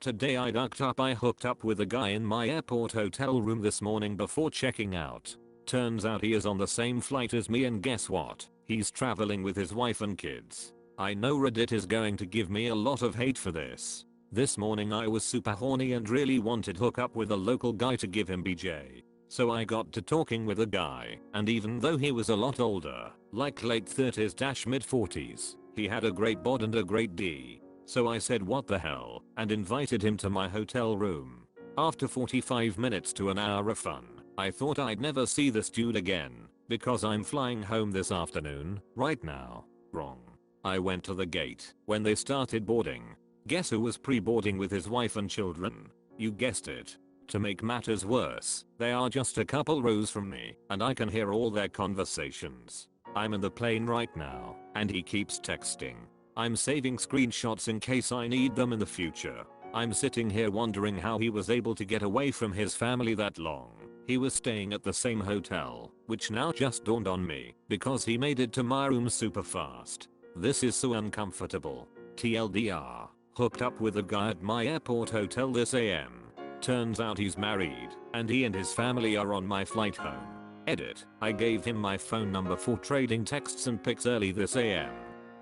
Today I ducked up. I hooked up with a guy in my airport hotel room this morning before checking out. Turns out he is on the same flight as me, and guess what? He's traveling with his wife and kids. I know Reddit is going to give me a lot of hate for this. This morning I was super horny and really wanted hook up with a local guy to give him BJ. So I got to talking with a guy, and even though he was a lot older, like late 30s mid 40s, he had a great bod and a great D. So I said what the hell and invited him to my hotel room. After 45 minutes to an hour of fun, I thought I'd never see this dude again because I'm flying home this afternoon right now. Wrong. I went to the gate when they started boarding. Guess who was pre-boarding with his wife and children? You guessed it. To make matters worse, they are just a couple rows from me and I can hear all their conversations. I'm in the plane right now and he keeps texting. I'm saving screenshots in case I need them in the future. I'm sitting here wondering how he was able to get away from his family that long. He was staying at the same hotel, which now just dawned on me because he made it to my room super fast. This is so uncomfortable. TLDR, hooked up with a guy at my airport hotel this AM. Turns out he's married, and he and his family are on my flight home. Edit, I gave him my phone number for trading texts and pics early this AM.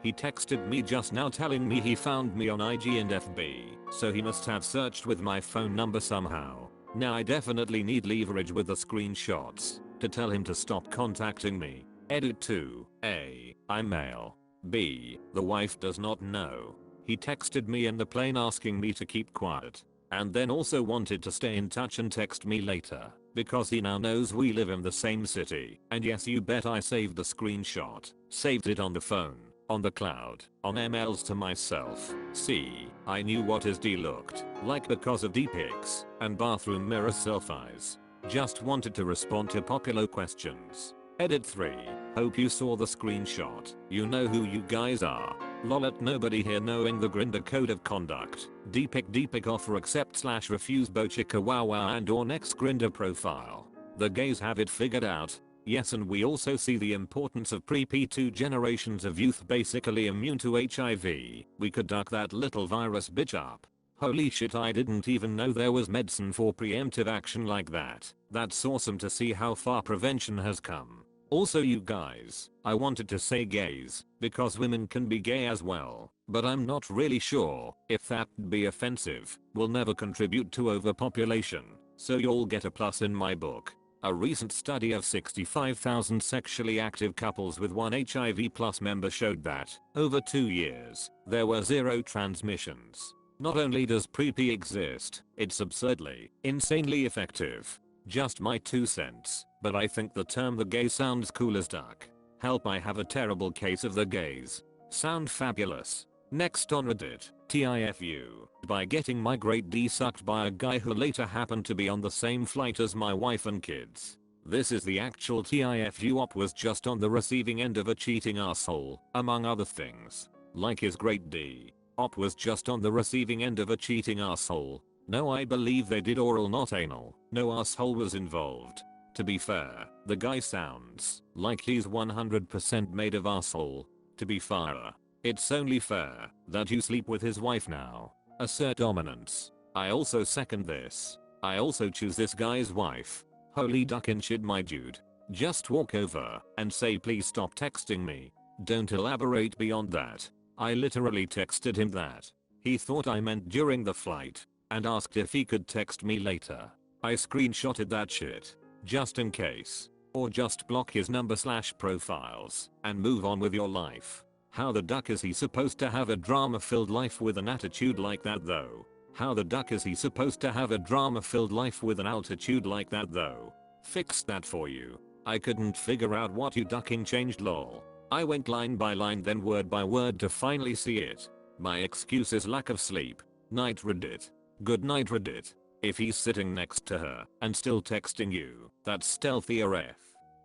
He texted me just now telling me he found me on IG and FB, so he must have searched with my phone number somehow. Now I definitely need leverage with the screenshots to tell him to stop contacting me. Edit 2, A, I'm male. B, the wife does not know. He texted me in the plane asking me to keep quiet. And then also wanted to stay in touch and text me later because he now knows we live in the same city. And yes, you bet I saved the screenshot, saved it on the phone, on the cloud, on MLs to myself. See, I knew what his D looked like because of D pics and bathroom mirror selfies. Just wanted to respond to popular questions. Edit 3, hope you saw the screenshot. You know who you guys are. Lol at nobody here knowing the Grindr code of conduct. DPic offer accept / refuse bochika wow wow and or next Grindr profile. The gays have it figured out. Yes, and we also see the importance of pre-P2 generations of youth basically immune to HIV. We could duck that little virus bitch up. Holy shit, I didn't even know there was medicine for preemptive action like that. That's awesome to see how far prevention has come. Also, you guys, I wanted to say gays because women can be gay as well, but I'm not really sure if that'd be offensive. Will never contribute to overpopulation, so you'll get a plus in my book. A recent study of 65,000 sexually active couples with one HIV plus member showed that, over 2 years, there were 0 transmissions. Not only does PrEP exist, it's absurdly, insanely effective. Just my 2 cents, but I think the term the gay sounds cool as duck. Help, I have a terrible case of the gays. Sound fabulous. Next on Reddit, TIFU, by getting my great D sucked by a guy who later happened to be on the same flight as my wife and kids. This is the actual TIFU. Op was just on the receiving end of a cheating asshole, among other things. Like his great D. Op was just on the receiving end of a cheating asshole. No, I believe they did oral not anal. No asshole was involved. To be fair, the guy sounds like he's 100% made of asshole. To be fair, it's only fair that you sleep with his wife now. Assert dominance. I also second this. I also choose this guy's wife. Holy duck and shit, my dude. Just walk over and say please stop texting me. Don't elaborate beyond that. I literally texted him that. He thought I meant during the flight and asked if he could text me later. I screenshotted that shit, just in case. Or just block his number / profiles and move on with your life. How the duck is he supposed to have a drama-filled life with an attitude like that though? How the duck is he supposed to have a drama-filled life with an altitude like that though? Fixed that for you. I couldn't figure out what you ducking changed lol. I went line by line then word by word to finally see it. My excuse is lack of sleep. Night Reddit. Good night Reddit. If he's sitting next to her and still texting you, that's stealthy AF.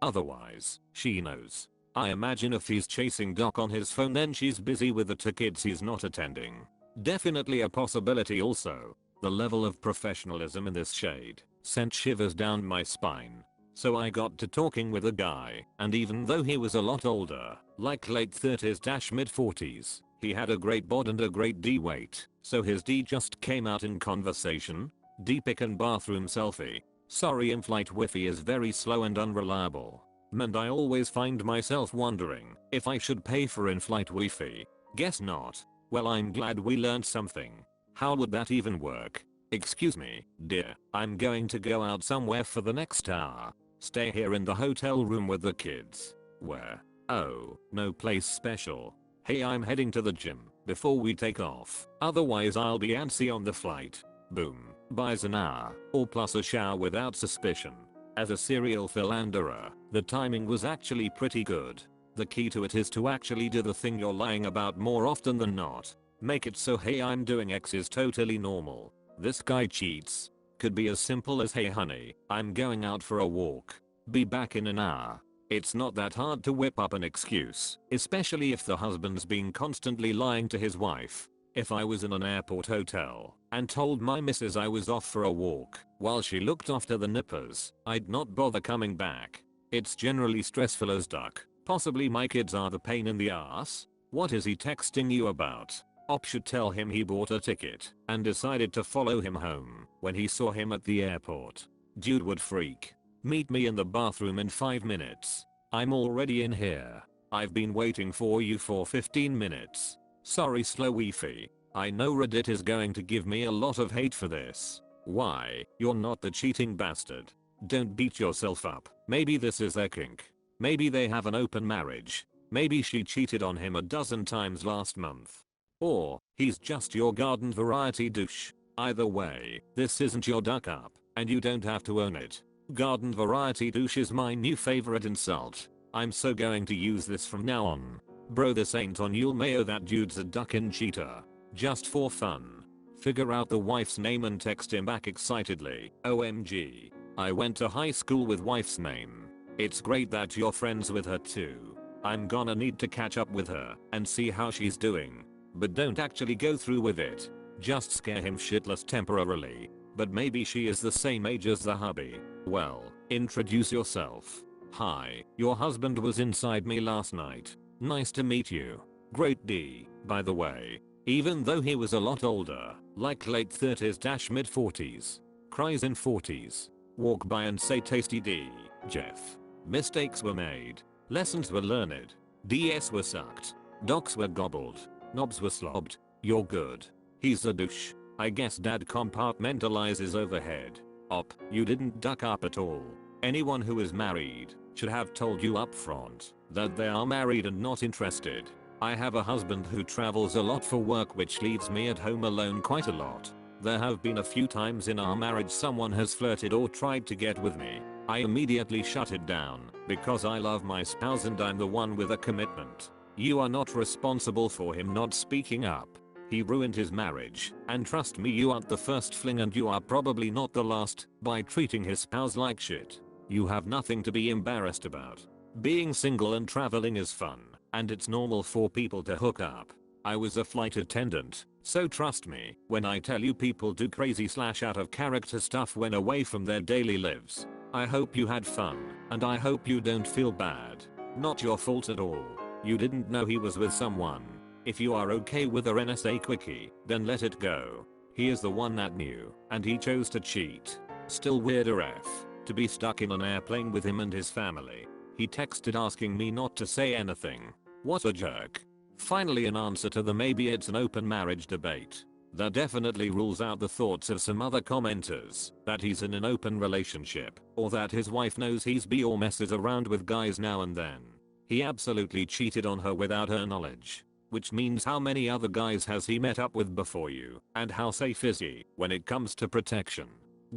Otherwise, she knows. I imagine if he's chasing Doc on his phone then she's busy with the 2 kids he's not attending. Definitely a possibility also. The level of professionalism in this shade sent shivers down my spine. So I got to talking with a guy, and even though he was a lot older, like late 30s mid 40s, He had a great bod and a great D weight, so his D just came out in conversation. D pic and bathroom selfie. Sorry, in-flight Wi-Fi is very slow and unreliable. And I always find myself wondering if I should pay for in-flight Wi-Fi. Guess not. Well, I'm glad we learned something. How would that even work? Excuse me, dear, I'm going to go out somewhere for the next hour. Stay here in the hotel room with the kids. Where? Oh, no place special. Hey, I'm heading to the gym before we take off. Otherwise I'll be antsy on the flight. Boom. Buys an hour, or plus a shower without suspicion. As a serial philanderer, the timing was actually pretty good. The key to it is to actually do the thing you're lying about more often than not. Make it so hey, I'm doing X is totally normal. This guy cheats. Could be as simple as hey honey, I'm going out for a walk. Be back in an hour. It's not that hard to whip up an excuse, especially if the husband's been constantly lying to his wife. If I was in an airport hotel and told my missus I was off for a walk while she looked after the nippers, I'd not bother coming back. It's generally stressful as duck. Possibly my kids are the pain in the ass. What is he texting you about? Op should tell him he bought a ticket and decided to follow him home when he saw him at the airport. Dude would freak. Meet me in the bathroom in 5 minutes. I'm already in here. I've been waiting for you for 15 minutes. Sorry, slow Wi-Fi. I know Reddit is going to give me a lot of hate for this. Why? You're not the cheating bastard. Don't beat yourself up. Maybe this is their kink. Maybe they have an open marriage. Maybe she cheated on him a dozen times last month. Or, he's just your garden variety douche. Either way, this isn't your duck up, and you don't have to own it. Garden variety douche is my new favorite insult. I'm so going to use this from now on. Bro, this ain't on Yule Mayo, that dude's a duckin' cheater. Just for fun. Figure out the wife's name and text him back excitedly. OMG. I went to high school with wife's name. It's great that you're friends with her too. I'm gonna need to catch up with her and see how she's doing. But don't actually go through with it. Just scare him shitless temporarily. But maybe she is the same age as the hubby. Well, introduce yourself. Hi, your husband was inside me last night. Nice to meet you. Great D, by the way. Even though he was a lot older, like late 30s - mid 40s. Cries in 40s. Walk by and say tasty D, Jeff. Mistakes were made. Lessons were learned. DS were sucked. Docs were gobbled. Knobs were slobbed. You're good. He's a douche. I guess dad compartmentalizes overhead. Op, you didn't duck up at all. Anyone who is married should have told you up front that they are married and not interested. I have a husband who travels a lot for work, which leaves me at home alone quite a lot. There have been a few times in our marriage someone has flirted or tried to get with me. I immediately shut it down because I love my spouse and I'm the one with a commitment. You are not responsible for him not speaking up. He ruined his marriage, and trust me, you aren't the first fling and you are probably not the last, by treating his spouse like shit. You have nothing to be embarrassed about. Being single and traveling is fun, and it's normal for people to hook up. I was a flight attendant, so trust me when I tell you people do crazy / out of character stuff when away from their daily lives. I hope you had fun, and I hope you don't feel bad. Not your fault at all. You didn't know he was with someone. If you are okay with a NSA quickie, then let it go. He is the one that knew, and he chose to cheat. Still weirder F, to be stuck in an airplane with him and his family. He texted asking me not to say anything. What a jerk. Finally, an answer to the maybe it's an open marriage debate. That definitely rules out the thoughts of some other commenters that he's in an open relationship, or that his wife knows he's bi or messes around with guys now and then. He absolutely cheated on her without her knowledge. Which means how many other guys has he met up with before you, and how safe is he when it comes to protection?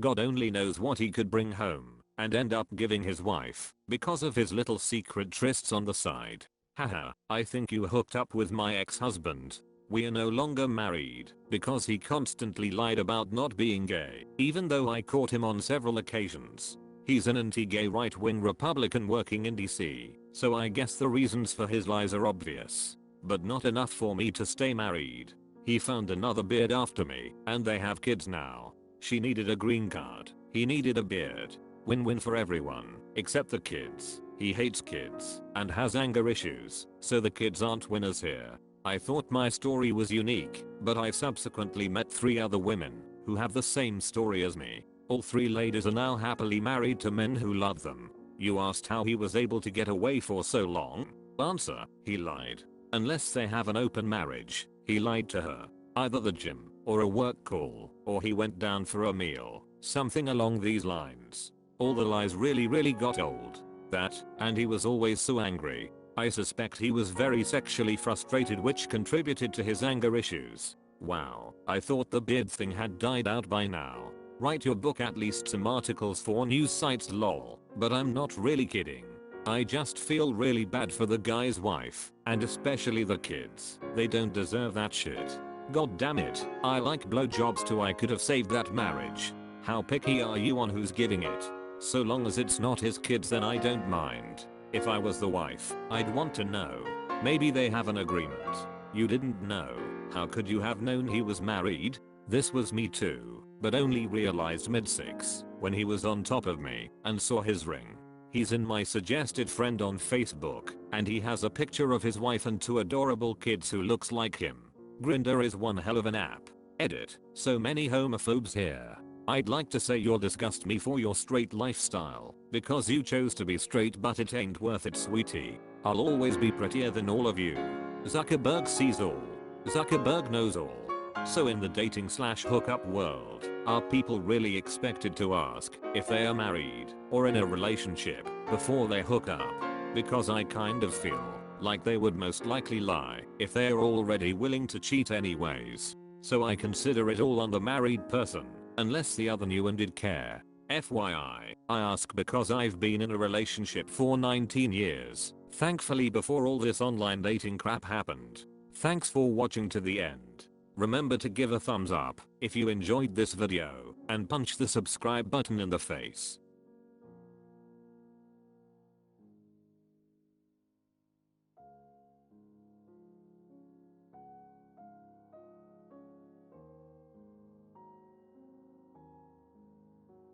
God only knows what he could bring home and end up giving his wife because of his little secret trysts on the side. Haha, I think you hooked up with my ex-husband. We are no longer married because he constantly lied about not being gay, even though I caught him on several occasions. He's an anti-gay right-wing Republican working in DC, so I guess the reasons for his lies are obvious. But not enough for me to stay married. He found another beard after me, and they have kids now. She needed a green card. He needed a beard. Win-win for everyone, except the kids. He hates kids, and has anger issues, so the kids aren't winners here. I thought my story was unique, but I subsequently met 3 other women who have the same story as me. All 3 ladies are now happily married to men who love them. You asked how he was able to get away for so long? Answer: he lied. Unless they have an open marriage, he lied to her. Either the gym, or a work call, or he went down for a meal, something along these lines. All the lies really got old. That, and he was always so angry. I suspect he was very sexually frustrated, which contributed to his anger issues. Wow, I thought the beard thing had died out by now. Write your book, at least some articles for news sites, lol. But I'm not really kidding. I just feel really bad for the guy's wife, and especially the kids. They don't deserve that shit. God damn it, I like blowjobs too. I could have saved that marriage. How picky are you on who's giving it? So long as it's not his kids, then I don't mind. If I was the wife, I'd want to know. Maybe they have an agreement. You didn't know. How could you have known he was married? This was me too, but only realized mid-6 when he was on top of me and saw his ring. He's in my suggested friend on Facebook, and he has a picture of his wife and 2 adorable kids who looks like him. Grindr is one hell of an app. Edit. So many homophobes here. I'd like to say you'll disgust me for your straight lifestyle, because you chose to be straight, but it ain't worth it, sweetie. I'll always be prettier than all of you. Zuckerberg sees all. Zuckerberg knows all. So in the dating/hookup world, are people really expected to ask if they are married or in a relationship before they hook up? Because I kind of feel like they would most likely lie if they are already willing to cheat anyways. So I consider it all on the married person, unless the other knew and did care. FYI, I ask because I've been in a relationship for 19 years, thankfully before all this online dating crap happened. Thanks for watching to the end. Remember to give a thumbs up if you enjoyed this video, and punch the subscribe button in the face.